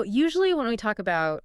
Usually when we talk about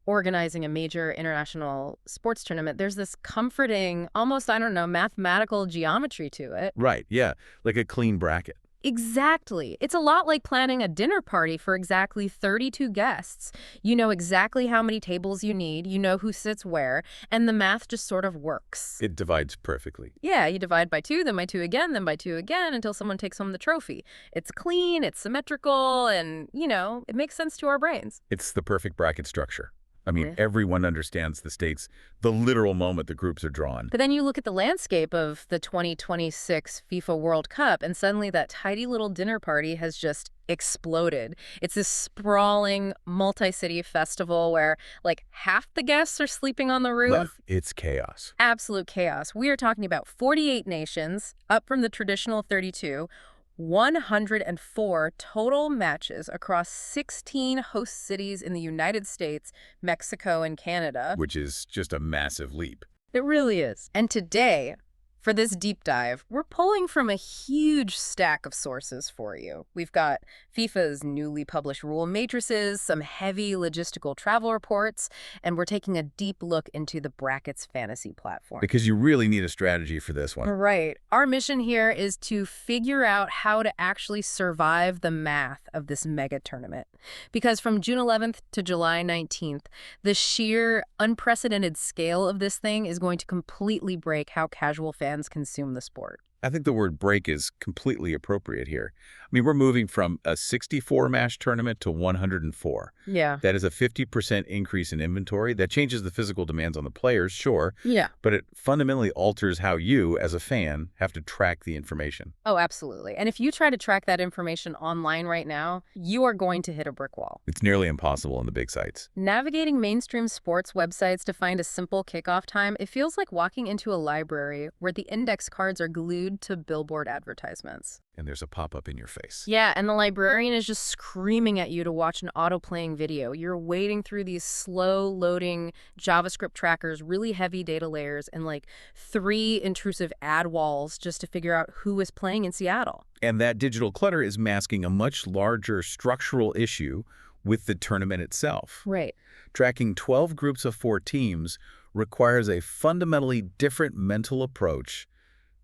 organizing a major international sports tournament, there's this comforting, almost, I don't know, mathematical geometry to it. Right, yeah, like a clean bracket. Exactly. It's a lot like planning a dinner party for exactly 32 guests. You know exactly how many tables you need, you know who sits where, and the math just sort of works. It divides perfectly. Yeah, you divide by 2, then by 2 again, then by 2 again until someone takes home the trophy. It's clean, it's symmetrical, and, it makes sense to our brains. It's the perfect bracket structure. I mean, Yeah. everyone understands the stakes the literal moment the groups are drawn. But then you look at the landscape of the 2026 FIFA World Cup, and suddenly that tidy little dinner party has just exploded. It's this sprawling, multi-city festival where, like, half the guests are sleeping on the roof. It's chaos. Absolute chaos. We are talking about 48 nations, up from the traditional 32, 104 total matches across 16 host cities in the United States, Mexico, and Canada. Which is just a massive leap. It really is. And today, for this deep dive, we're pulling from a huge stack of sources for you. We've got FIFA's newly published rule matrices, some heavy logistical travel reports, and we're taking a deep look into the Brackets fantasy platform. Because you really need a strategy for this one. Right. Our mission here is to figure out how to actually survive the math of this mega tournament. Because from June 11th to July 19th, the sheer unprecedented scale of this thing is going to completely break how casual fans consume the sport. I think the word break is completely appropriate here. I mean, we're moving from a 64-match tournament to 104. Yeah. That is a 50% increase in inventory. That changes the physical demands on the players, sure. Yeah. But it fundamentally alters how you, as a fan, have to track the information. Oh, absolutely. And if you try to track that information online right now, you are going to hit a brick wall. It's nearly impossible on the big sites. Navigating mainstream sports websites to find a simple kickoff time, it feels like walking into a library where the index cards are glued to billboard advertisements. And there's a pop-up in your face. Yeah, and the librarian is just screaming at you to watch an auto-playing video. You're wading through these slow-loading JavaScript trackers, really heavy data layers, and like 3 intrusive ad walls just to figure out who is playing in Seattle. And that digital clutter is masking a much larger structural issue with the tournament itself. Right. Tracking 12 groups of 4 teams requires a fundamentally different mental approach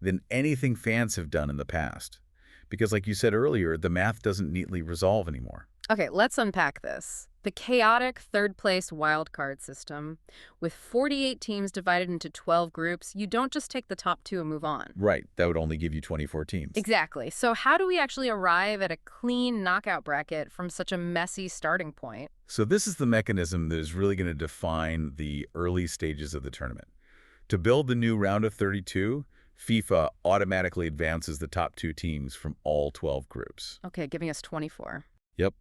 than anything fans have done in the past. Because like you said earlier, the math doesn't neatly resolve anymore. Okay, let's unpack this. The chaotic third-place wildcard system, with 48 teams divided into 12 groups, you don't just take the top 2 and move on. Right, that would only give you 24 teams. Exactly. So how do we actually arrive at a clean knockout bracket from such a messy starting point? So this is the mechanism that is really going to define the early stages of the tournament. To build the new round of 32, FIFA automatically advances the top 2 teams from all 12 groups. Okay, giving us 24. Yep.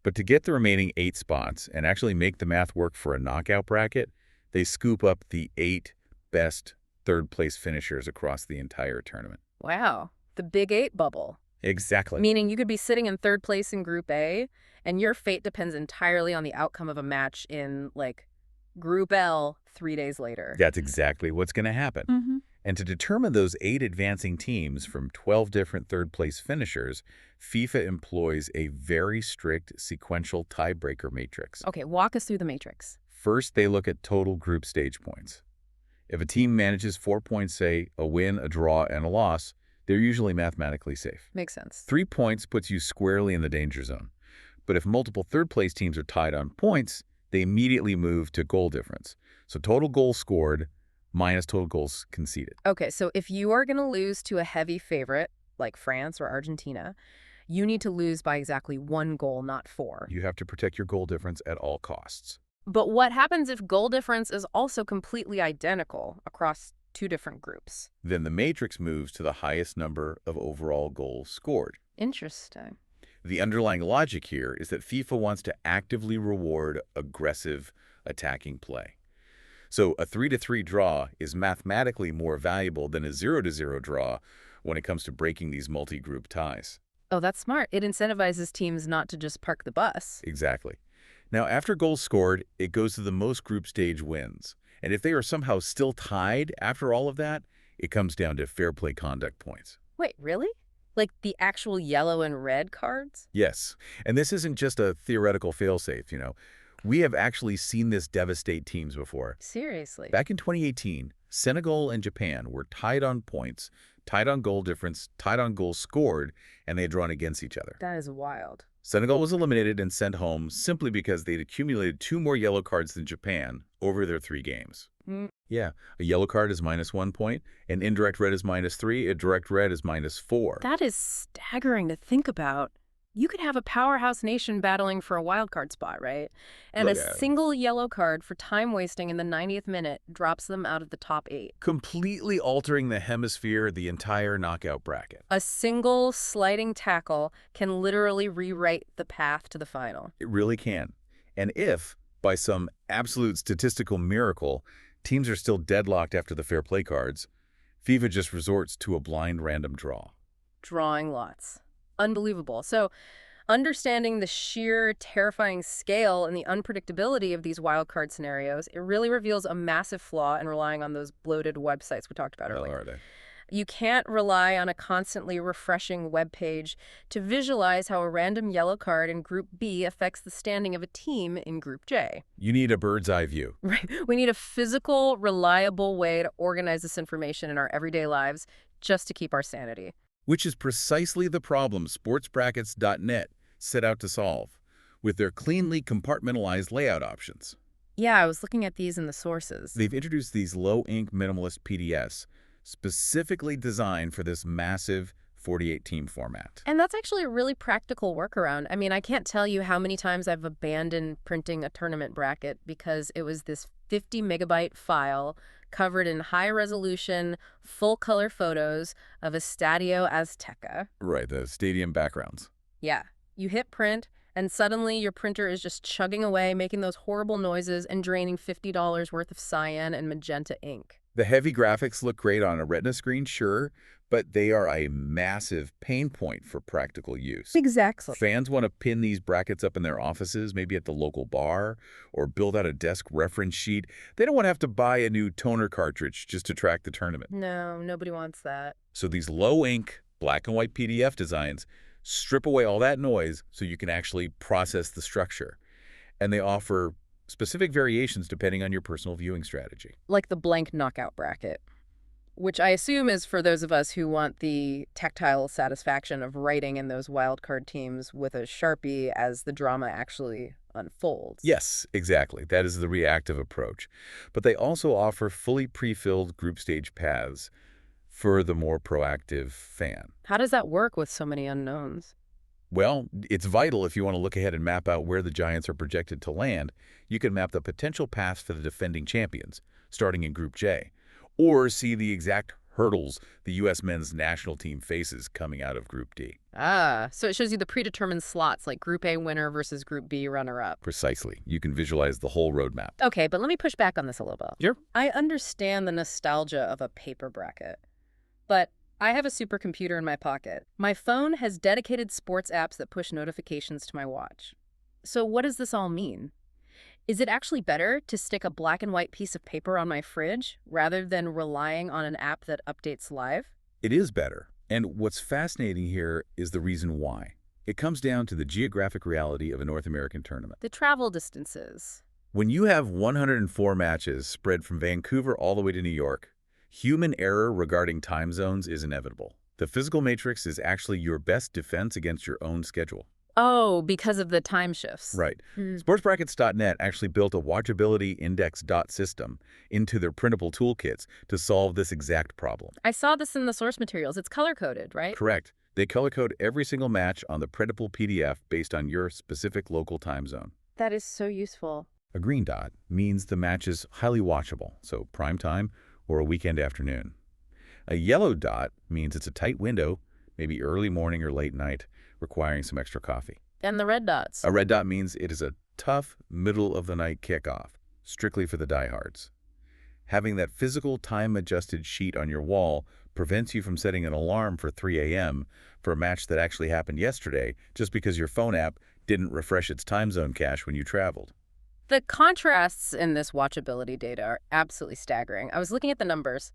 But to get the remaining 8 spots and actually make the math work for a knockout bracket, they scoop up the 8 best third-place finishers across the entire tournament. Wow, the Big 8 bubble. Exactly. Meaning you could be sitting in third place in Group A, and your fate depends entirely on the outcome of a match in, like, Group L 3 days later. That's exactly what's going to happen. Mm-hmm. And to determine those 8 advancing teams from 12 different third-place finishers, FIFA employs a very strict sequential tiebreaker matrix. Okay, walk us through the matrix. First, they look at total group stage points. If a team manages 4 points, say a win, a draw, and a loss, they're usually mathematically safe. Makes sense. 3 points puts you squarely in the danger zone. But if multiple third-place teams are tied on points, they immediately move to goal difference. So total goals scored minus total goals conceded. Okay, so if you are going to lose to a heavy favorite, like France or Argentina, you need to lose by exactly 1 goal, not 4. You have to protect your goal difference at all costs. But what happens if goal difference is also completely identical across 2 different groups? Then the matrix moves to the highest number of overall goals scored. Interesting. The underlying logic here is that FIFA wants to actively reward aggressive attacking play. So a 3-3 draw is mathematically more valuable than a 0-0 draw when it comes to breaking these multi-group ties. Oh, that's smart. It incentivizes teams not to just park the bus. Exactly. Now, after goals scored, it goes to the most group stage wins. And if they are somehow still tied after all of that, it comes down to fair play conduct points. Wait, really? Like the actual yellow and red cards? Yes, and this isn't just a theoretical failsafe, We have actually seen this devastate teams before. Seriously. Back in 2018, Senegal and Japan were tied on points, tied on goal difference, tied on goals scored, and they had drawn against each other. That is wild. Senegal was eliminated and sent home simply because they'd accumulated 2 more yellow cards than Japan over their 3 games. Mm. Yeah, a yellow card is -1 point, an indirect red is -3, a direct red is -4. That is staggering to think about. You could have a powerhouse nation battling for a wild card spot, right? And Look a at it. single yellow card for time wasting in the 90th minute drops them out of the top 8. Completely altering the hemisphere, the entire knockout bracket. A single sliding tackle can literally rewrite the path to the final. It really can. And if, by some absolute statistical miracle, teams are still deadlocked after the fair play cards, FIFA just resorts to a blind random draw. Drawing lots. Unbelievable. So, understanding the sheer terrifying scale and the unpredictability of these wildcard scenarios, it really reveals a massive flaw in relying on those bloated websites we talked about Hell earlier. are they? You can't rely on a constantly refreshing web page to visualize how a random yellow card in Group B affects the standing of a team in Group J. You need a bird's eye view. Right? We need a physical, reliable way to organize this information in our everyday lives just to keep our sanity. Which is precisely the problem sportsbrackets.net set out to solve, with their cleanly compartmentalized layout options. Yeah, I was looking at these in the sources. They've introduced these low-ink minimalist PDFs specifically designed for this massive 48-team format. And that's actually a really practical workaround. I mean, I can't tell you how many times I've abandoned printing a tournament bracket because it was this 50 megabyte file covered in high resolution, full color photos of Estadio Azteca. Right, the stadium backgrounds. Yeah, you hit print and suddenly your printer is just chugging away, making those horrible noises and draining $50 worth of cyan and magenta ink. The heavy graphics look great on a Retina screen, sure, but they are a massive pain point for practical use. Exactly. Fans want to pin these brackets up in their offices, maybe at the local bar, or build out a desk reference sheet. They don't want to have to buy a new toner cartridge just to track the tournament. No, nobody wants that. So these low-ink, black and white PDF designs strip away all that noise so you can actually process the structure. And they offer specific variations depending on your personal viewing strategy. Like the blank knockout bracket, which I assume is for those of us who want the tactile satisfaction of writing in those wildcard teams with a Sharpie as the drama actually unfolds. Yes, exactly. That is the reactive approach. But they also offer fully pre-filled group stage paths for the more proactive fan. How does that work with so many unknowns? Well, it's vital if you want to look ahead and map out where the Giants are projected to land. You can map the potential paths for the defending champions, starting in Group J, or see the exact hurdles the U.S. men's national team faces coming out of Group D. Ah, so it shows you the predetermined slots, like Group A winner versus Group B runner-up. Precisely. You can visualize the whole roadmap. Okay, but let me push back on this a little bit. Sure. I understand the nostalgia of a paper bracket, but I have a supercomputer in my pocket. My phone has dedicated sports apps that push notifications to my watch. So what does this all mean? Is it actually better to stick a black and white piece of paper on my fridge rather than relying on an app that updates live? It is better. And what's fascinating here is the reason why. It comes down to the geographic reality of a North American tournament. The travel distances. When you have 104 matches spread from Vancouver all the way to New York, human error regarding time zones is inevitable. The physical matrix is actually your best defense against your own schedule. Oh, because of the time shifts. Right. Sportsbrackets.net actually built a watchability index dot system into their printable toolkits to solve this exact problem. I saw this in the source materials. It's color-coded, right? Correct. They color code every single match on the printable PDF based on your specific local time zone. That is so useful. A green dot means the match is highly watchable, so prime time or a weekend afternoon. A yellow dot means it's a tight window, maybe early morning or late night, requiring some extra coffee. And the red dots. A red dot means it is a tough, middle-of-the-night kickoff, strictly for the diehards. Having that physical time-adjusted sheet on your wall prevents you from setting an alarm for 3 a.m. for a match that actually happened yesterday just because your phone app didn't refresh its time zone cache when you traveled. The contrasts in this watchability data are absolutely staggering. I was looking at the numbers.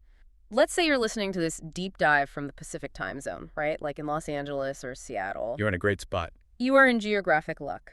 Let's say you're listening to this deep dive from the Pacific time zone, right? Like in Los Angeles or Seattle. You're in a great spot. You are in geographic luck.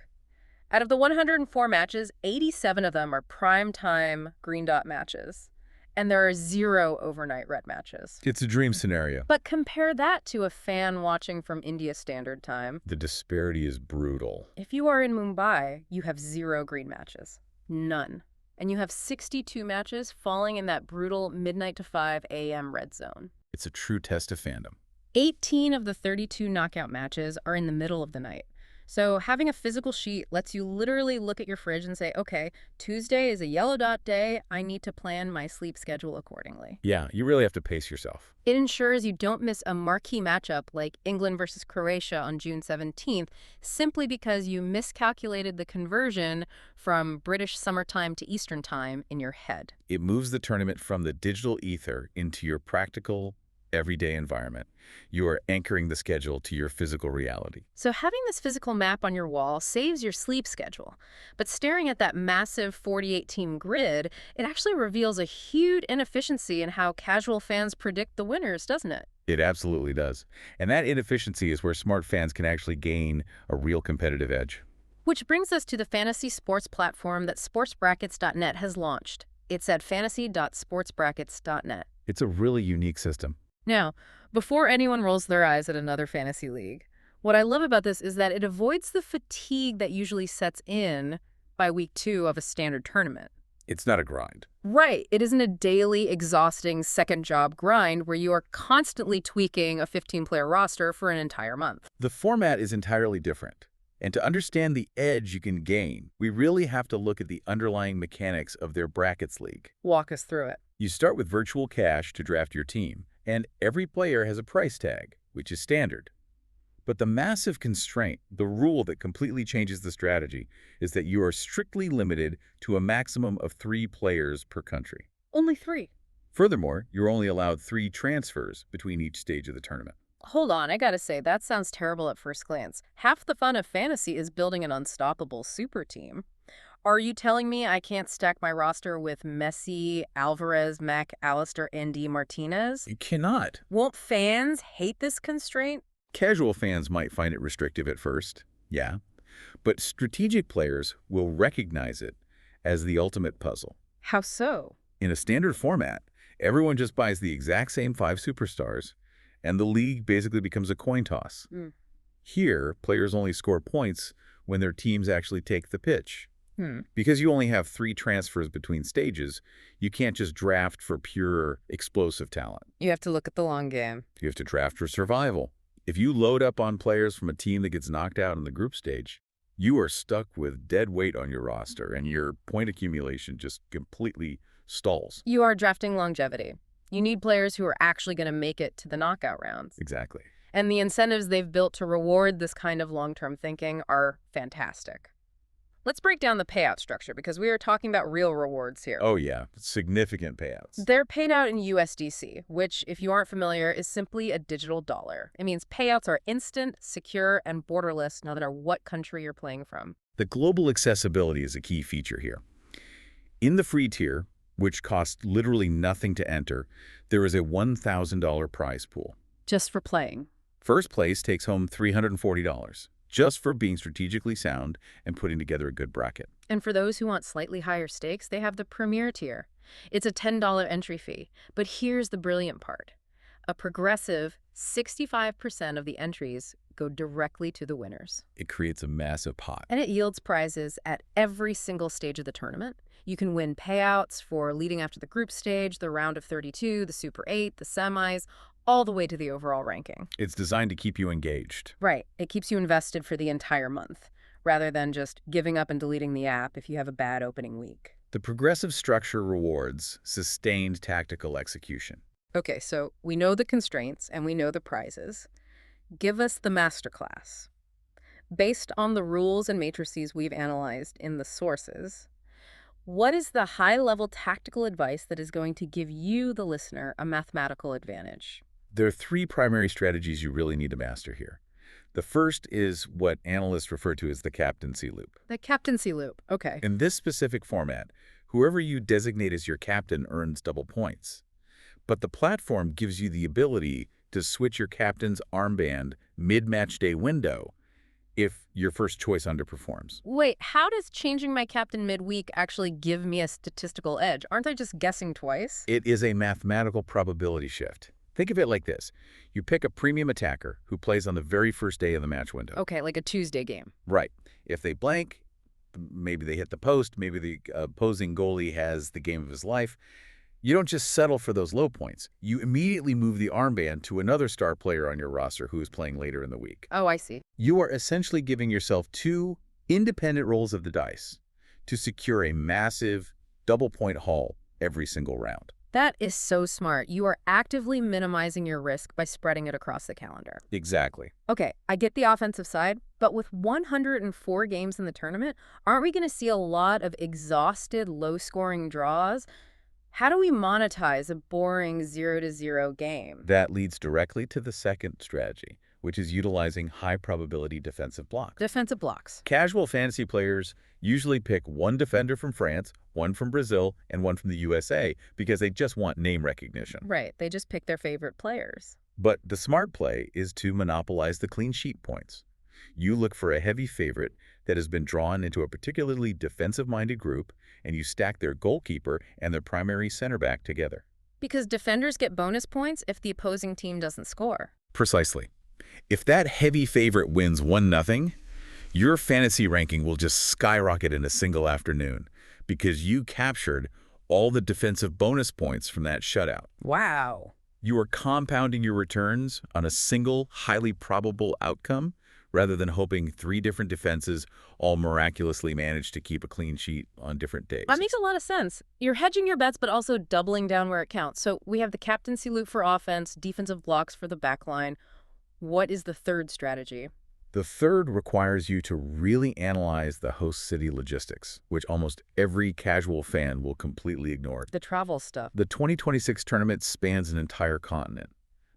Out of the 104 matches, 87 of them are prime time green dot matches. And there are 0 overnight red matches. It's a dream scenario. But compare that to a fan watching from India Standard Time. The disparity is brutal. If you are in Mumbai, you have 0 green matches. None. And you have 62 matches falling in that brutal midnight to 5 a.m. red zone. It's a true test of fandom. 18 of the 32 knockout matches are in the middle of the night. So having a physical sheet lets you literally look at your fridge and say, okay, Tuesday is a yellow dot day. I need to plan my sleep schedule accordingly. Yeah, you really have to pace yourself. It ensures you don't miss a marquee matchup like England versus Croatia on June 17th simply because you miscalculated the conversion from British summertime to Eastern time in your head. It moves the tournament from the digital ether into your practical, everyday environment. You are anchoring the schedule to your physical reality. So having this physical map on your wall saves your sleep schedule. But staring at that massive 48-team grid, it actually reveals a huge inefficiency in how casual fans predict the winners, doesn't it? It absolutely does. And that inefficiency is where smart fans can actually gain a real competitive edge. Which brings us to the fantasy sports platform that sportsbrackets.net has launched. It's at fantasy.sportsbrackets.net. It's a really unique system. Now, before anyone rolls their eyes at another fantasy league, what I love about this is that it avoids the fatigue that usually sets in by week 2 of a standard tournament. It's not a grind. Right. It isn't a daily, exhausting second job grind where you are constantly tweaking a 15-player roster for an entire month. The format is entirely different. And to understand the edge you can gain, we really have to look at the underlying mechanics of their brackets league. Walk us through it. You start with virtual cash to draft your team, and every player has a price tag, which is standard. But the massive constraint, the rule that completely changes the strategy, is that you are strictly limited to a maximum of 3 players per country. Only 3. Furthermore, you're only allowed 3 transfers between each stage of the tournament. Hold on, I gotta say, that sounds terrible at first glance. Half the fun of fantasy is building an unstoppable super team. Are you telling me I can't stack my roster with Messi, Alvarez, Mac Allister, and D. Martinez? You cannot. Won't fans hate this constraint? Casual fans might find it restrictive at first, yeah, but strategic players will recognize it as the ultimate puzzle. How so? In a standard format, everyone just buys the exact same 5 superstars, and the league basically becomes a coin toss. Here, players only score points when their teams actually take the pitch. Because you only have 3 transfers between stages, you can't just draft for pure explosive talent. You have to look at the long game. You have to draft for survival. If you load up on players from a team that gets knocked out in the group stage, you are stuck with dead weight on your roster, and your point accumulation just completely stalls. You are drafting longevity. You need players who are actually going to make it to the knockout rounds. Exactly. And the incentives they've built to reward this kind of long-term thinking are fantastic. Let's break down the payout structure because we are talking about real rewards here. Oh yeah, significant payouts. They're paid out in USDC, which, if you aren't familiar, is simply a digital dollar. It means payouts are instant, secure, and borderless no matter what country you're playing from. The global accessibility is a key feature here. In the free tier, which costs literally nothing to enter, there is a $1,000 prize pool. Just for playing. First place takes home $340, just for being strategically sound and putting together a good bracket. And for those who want slightly higher stakes, they have the premier tier. It's a $10 entry fee. But here's the brilliant part. A progressive 65% of the entries go directly to the winners. It creates a massive pot. And it yields prizes at every single stage of the tournament. You can win payouts for leading after the group stage, the round of 32, the Super 8, the semis, all the way to the overall ranking. It's designed to keep you engaged. Right. It keeps you invested for the entire month, rather than just giving up and deleting the app if you have a bad opening week. The progressive structure rewards sustained tactical execution. Okay, so we know the constraints and we know the prizes. Give us the masterclass. Based on the rules and matrices we've analyzed in the sources, what is the high-level tactical advice that is going to give you, the listener, a mathematical advantage? There are 3 primary strategies you really need to master here. The first is what analysts refer to as the captaincy loop. The captaincy loop, okay. In this specific format, whoever you designate as your captain earns double points. But the platform gives you the ability to switch your captain's armband mid-match day window if your first choice underperforms. Wait, how does changing my captain midweek actually give me a statistical edge? Aren't I just guessing twice? It is a mathematical probability shift. Think of it like this. You pick a premium attacker who plays on the very first day of the match window. Okay, like a Tuesday game. Right. If they blank, maybe they hit the post, maybe the opposing goalie has the game of his life. You don't just settle for those low points. You immediately move the armband to another star player on your roster who is playing later in the week. Oh, I see. You are essentially giving yourself two independent rolls of the dice to secure a massive double-point haul every single round. That is so smart. You are actively minimizing your risk by spreading it across the calendar. Exactly. Okay, I get the offensive side, but with 104 games in the tournament, aren't we going to see a lot of exhausted, low-scoring draws? How do we monetize a boring 0-0 game? That leads directly to the second strategy, which is utilizing high-probability defensive blocks. Defensive blocks. Casual fantasy players usually pick one defender from France, one from Brazil, and one from the USA because they just want name recognition. Right, they just pick their favorite players. But the smart play is to monopolize the clean sheet points. You look for a heavy favorite that has been drawn into a particularly defensive-minded group, and you stack their goalkeeper and their primary center back together. Because defenders get bonus points if the opposing team doesn't score. Precisely. If that heavy favorite wins 1-0, your fantasy ranking will just skyrocket in a single afternoon because you captured all the defensive bonus points from that shutout. Wow. You are compounding your returns on a single, highly probable outcome rather than hoping three different defenses all miraculously manage to keep a clean sheet on different days. That makes a lot of sense. You're hedging your bets, but also doubling down where it counts. So we have the captaincy loop for offense, defensive blocks for the back line. What is the third strategy? The third requires you to really analyze the host city logistics, which almost every casual fan will completely ignore. The travel stuff. The 2026 tournament spans an entire continent.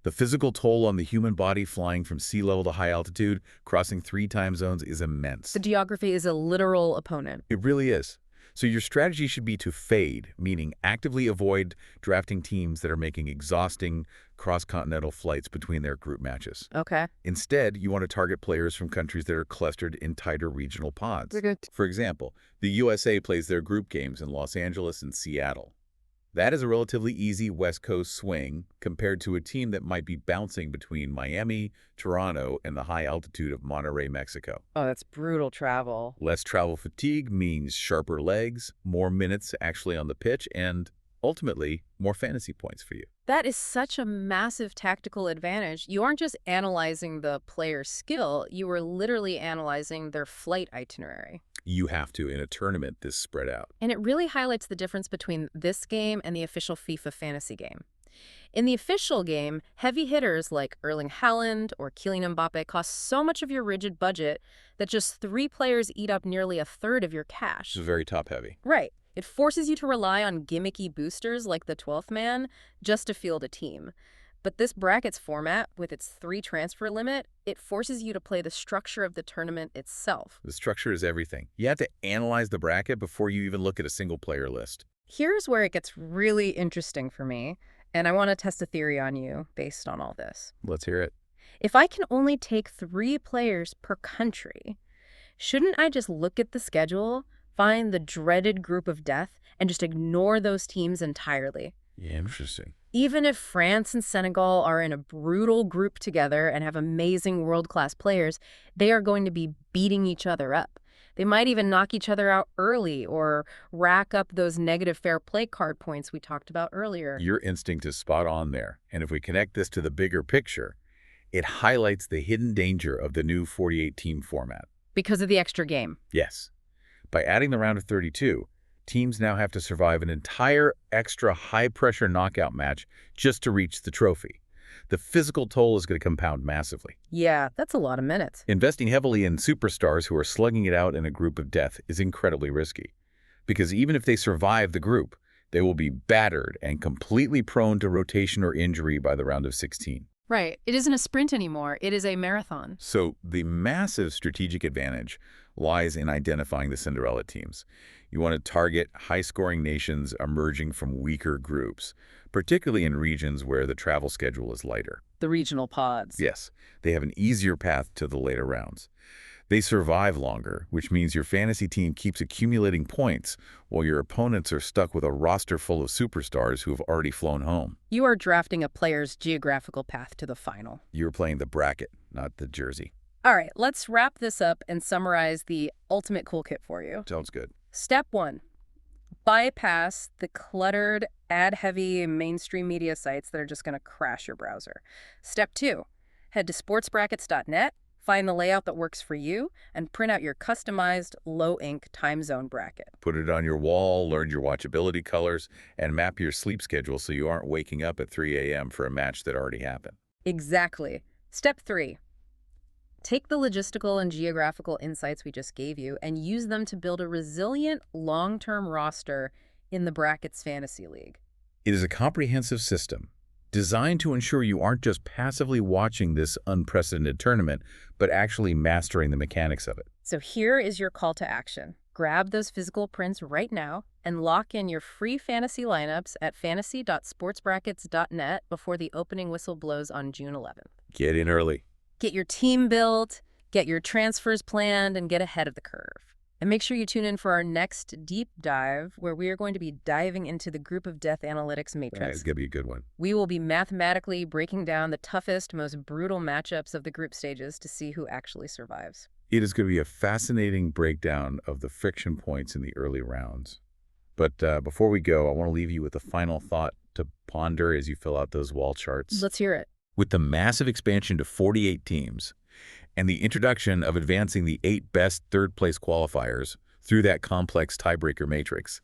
The physical toll on the human body flying from sea level to high altitude, crossing 3 time zones, is immense. The geography is a literal opponent. It really is. So your strategy should be to fade, meaning actively avoid drafting teams that are making exhausting cross-continental flights between their group matches. Okay. Instead, you want to target players from countries that are clustered in tighter regional pods. For example, the USA plays their group games in Los Angeles and Seattle. That is a relatively easy West Coast swing compared to a team that might be bouncing between Miami, Toronto, and the high altitude of Monterrey, Mexico. Oh, that's brutal travel. Less travel fatigue means sharper legs, more minutes actually on the pitch, and ultimately, more fantasy points for you. That is such a massive tactical advantage. You aren't just analyzing the player's skill, you are literally analyzing their flight itinerary. You have to in a tournament this spread out. And it really highlights the difference between this game and the official FIFA fantasy game. In the official game, heavy hitters like Erling Haaland or Kylian Mbappe cost so much of your rigid budget that just 3 players eat up nearly a third of your cash. It's very top-heavy. Right. It forces you to rely on gimmicky boosters like the 12th man just to field a team. But this brackets format, with its 3 transfer limit, it forces you to play the structure of the tournament itself. The structure is everything. You have to analyze the bracket before you even look at a single player list. Here's where it gets really interesting for me, and I want to test a theory on you based on all this. Let's hear it. If I can only take 3 players per country, shouldn't I just look at the schedule, find the dreaded group of death, and just ignore those teams entirely? Yeah, interesting. Even if France and Senegal are in a brutal group together and have amazing world-class players, they are going to be beating each other up. They might even knock each other out early or rack up those negative fair play card points we talked about earlier. Your instinct is spot on there. And if we connect this to the bigger picture, it highlights the hidden danger of the new 48-team format. Because of the extra game. Yes. By adding the round of 32, teams now have to survive an entire extra high-pressure knockout match just to reach the trophy. The physical toll is going to compound massively. Yeah, that's a lot of minutes. Investing heavily in superstars who are slugging it out in a group of death is incredibly risky. Because even if they survive the group, they will be battered and completely prone to rotation or injury by the round of 16. Right. It isn't a sprint anymore. It is a marathon. So the massive strategic advantage lies in identifying the Cinderella teams. You want to target high-scoring nations emerging from weaker groups, particularly in regions where the travel schedule is lighter. The regional pods. Yes, they have an easier path to the later rounds. They survive longer, which means your fantasy team keeps accumulating points while your opponents are stuck with a roster full of superstars who have already flown home. You are drafting a player's geographical path to the final. You're playing the bracket, not the jersey. All right, let's wrap this up and summarize the ultimate cool kit for you. Sounds good. Step 1. Bypass the cluttered, ad-heavy mainstream media sites that are just going to crash your browser. Step 2. Head to sportsbrackets.net, find the layout that works for you, and print out your customized low-ink time zone bracket. Put it on your wall, learn your watchability colors, and map your sleep schedule so you aren't waking up at 3 a.m. for a match that already happened. Exactly. Step 3. Take the logistical and geographical insights we just gave you and use them to build a resilient, long-term roster in the Brackets Fantasy League. It is a comprehensive system designed to ensure you aren't just passively watching this unprecedented tournament, but actually mastering the mechanics of it. So here is your call to action. Grab those physical prints right now and lock in your free fantasy lineups at fantasy.sportsbrackets.net before the opening whistle blows on June 11th. Get in early. Get your team built, get your transfers planned, and get ahead of the curve. And make sure you tune in for our next deep dive, where we are going to be diving into the group of death analytics matrix. It's going to be a good one. We will be mathematically breaking down the toughest, most brutal matchups of the group stages to see who actually survives. It is going to be a fascinating breakdown of the friction points in the early rounds. But before we go, I want to leave you with a final thought to ponder as you fill out those wall charts. Let's hear it. With the massive expansion to 48 teams and the introduction of advancing the 8 best third-place qualifiers through that complex tiebreaker matrix,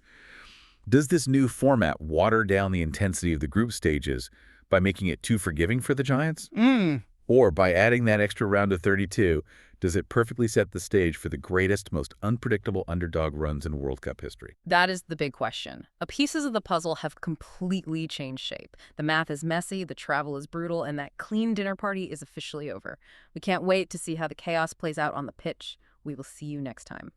does this new format water down the intensity of the group stages by making it too forgiving for the Giants? Or by adding that extra round of 32, does it perfectly set the stage for the greatest, most unpredictable underdog runs in World Cup history? That is the big question. The pieces of the puzzle have completely changed shape. The math is messy, the travel is brutal, and that clean dinner party is officially over. We can't wait to see how the chaos plays out on the pitch. We will see you next time.